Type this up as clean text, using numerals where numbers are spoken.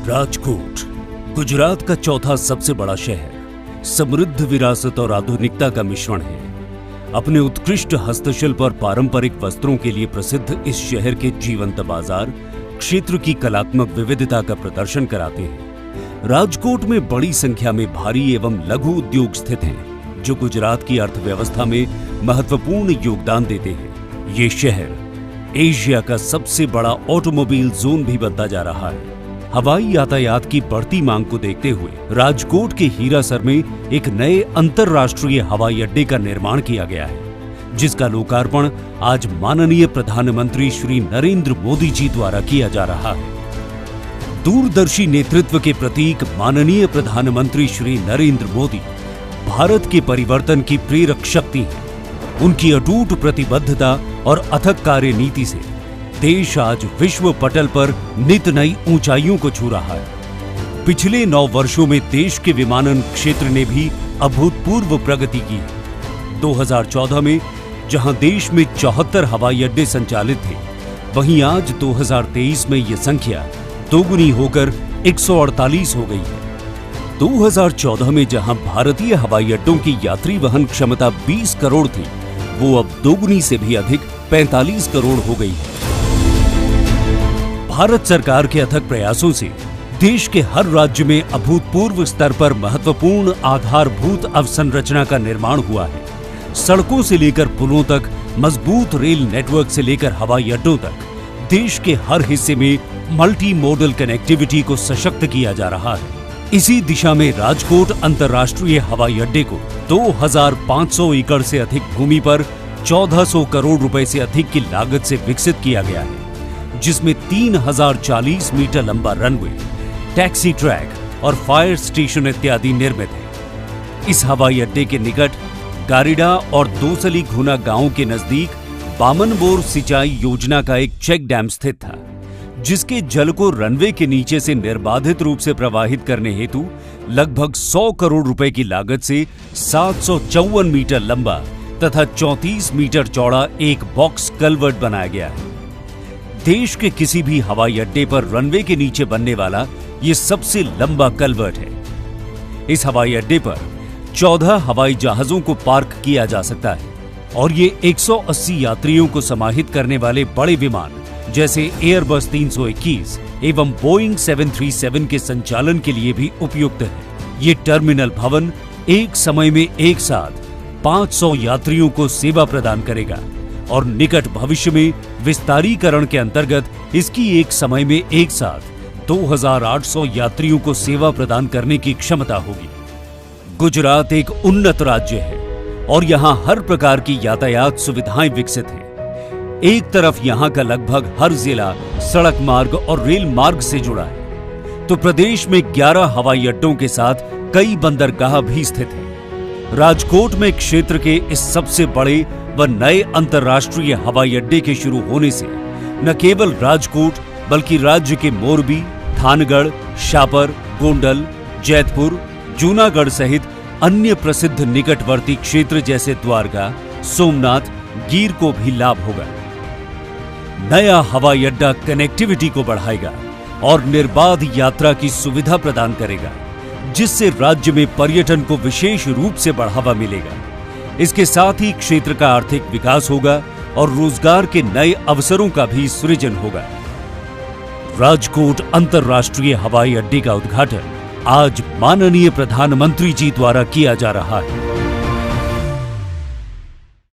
राजकोट गुजरात का चौथा सबसे बड़ा शहर समृद्ध विरासत और आधुनिकता का मिश्रण है। अपने उत्कृष्ट हस्तशिल्प और पारंपरिक वस्त्रों के लिए प्रसिद्ध इस शहर के जीवंत बाजार क्षेत्र की कलात्मक विविधता का प्रदर्शन कराते हैं। राजकोट में बड़ी संख्या में भारी एवं लघु उद्योग स्थित हैं, जो गुजरात की अर्थव्यवस्था में महत्वपूर्ण योगदान देते हैं। ये शहर एशिया का सबसे बड़ा ऑटोमोबाइल जोन भी बनता जा रहा है। हवाई यातायात की बढ़ती मांग को देखते हुए राजकोट के हीरासर में एक नए अंतरराष्ट्रीय हवाई अड्डे का निर्माण किया गया है, जिसका लोकार्पण आज माननीय प्रधानमंत्री श्री नरेंद्र मोदी जी द्वारा किया जा रहा है। दूरदर्शी नेतृत्व के प्रतीक माननीय प्रधानमंत्री श्री नरेंद्र मोदी भारत के परिवर्तन की प्रेरक शक्ति हैं। उनकी अटूट प्रतिबद्धता और अथक कार्य नीति से देश आज विश्व पटल पर नित नई ऊंचाइयों को छू रहा है। पिछले 9 वर्षों में देश के विमानन क्षेत्र ने भी अभूतपूर्व प्रगति की है। 2014 में जहां देश में 74 हवाई अड्डे संचालित थे, वहीं आज 2023 में यह संख्या दोगुनी होकर 148 हो गई है। 2014 में जहां भारतीय हवाई अड्डों की यात्री वहन क्षमता 20 करोड़ थी, वो अब दोगुनी से भी अधिक 45 करोड़ हो गई है। भारत सरकार के अथक प्रयासों से देश के हर राज्य में अभूतपूर्व स्तर पर महत्वपूर्ण आधारभूत अवसंरचना का निर्माण हुआ है। सड़कों से लेकर पुलों तक, मजबूत रेल नेटवर्क से लेकर हवाई अड्डों तक देश के हर हिस्से में मल्टी मोडल कनेक्टिविटी को सशक्त किया जा रहा है। इसी दिशा में राजकोट अंतर्राष्ट्रीय हवाई अड्डे को 2500 एकड़ से अधिक भूमि पर 1400 करोड़ रुपए से अधिक की लागत से विकसित किया गया है, जिसमें 3040 मीटर लंबा रनवे, टैक्सी ट्रैक और फायर स्टेशन इत्यादि निर्मित है। इस हवाई अड्डे के निकट गारिडा और दोसली घुना गांव के नजदीक बामनबोर सिंचाई योजना का एक चेक डैम स्थित था, जिसके जल को रनवे के नीचे से निर्बाधित रूप से प्रवाहित करने हेतु लगभग 100 करोड़ रुपए की लागत से 754 मीटर लंबा तथा 34 मीटर चौड़ा एक बॉक्स कल्वर्ट बनाया गया है। देश के किसी भी हवाई अड्डे पर रनवे के नीचे बनने वाला ये सबसे लंबा कल्वर्ट है। इस हवाई अड्डे पर 14 हवाई जहाजों को पार्क किया जा सकता है और ये 180 यात्रियों को समाहित करने वाले बड़े विमान जैसे एयरबस 321 एवं बोइंग 737 के संचालन के लिए भी उपयुक्त है। ये टर्मिनल भवन एक समय में एक साथ 500 यात्रियों को सेवा प्रदान करेगा और निकट भविष्य में विस्तारीकरण के अंतर्गत इसकी एक समय में एक साथ 2800 यात्रियों को सेवा प्रदान करने की क्षमता होगी। गुजरात एक उन्नत राज्य है और यहाँ हर प्रकार की यातायात सुविधाएं विकसित हैं। एक तरफ यहाँ का लगभग हर जिला सड़क मार्ग और रेल मार्ग से जुड़ा है, तो प्रदेश में 11 हवाई अड्डों के साथ कई बंदरगाह भी स्थित हैं। राजकोट में क्षेत्र के इस सबसे बड़े व नए अंतर्राष्ट्रीय हवाई अड्डे के शुरू होने से न केवल राजकोट बल्कि राज्य के मोरबी, थानगढ़, शापर, गोंडल, जैतपुर, जूनागढ़ सहित अन्य प्रसिद्ध निकटवर्ती क्षेत्र जैसे द्वारका, सोमनाथ, गीर को भी लाभ होगा। नया हवाई अड्डा कनेक्टिविटी को बढ़ाएगा और निर्बाध यात्रा की सुविधा प्रदान करेगा, जिससे राज्य में पर्यटन को विशेष रूप से बढ़ावा मिलेगा। इसके साथ ही क्षेत्र का आर्थिक विकास होगा और रोजगार के नए अवसरों का भी सृजन होगा। राजकोट अंतर्राष्ट्रीय हवाई अड्डे का उद्घाटन आज माननीय प्रधानमंत्री जी द्वारा किया जा रहा है।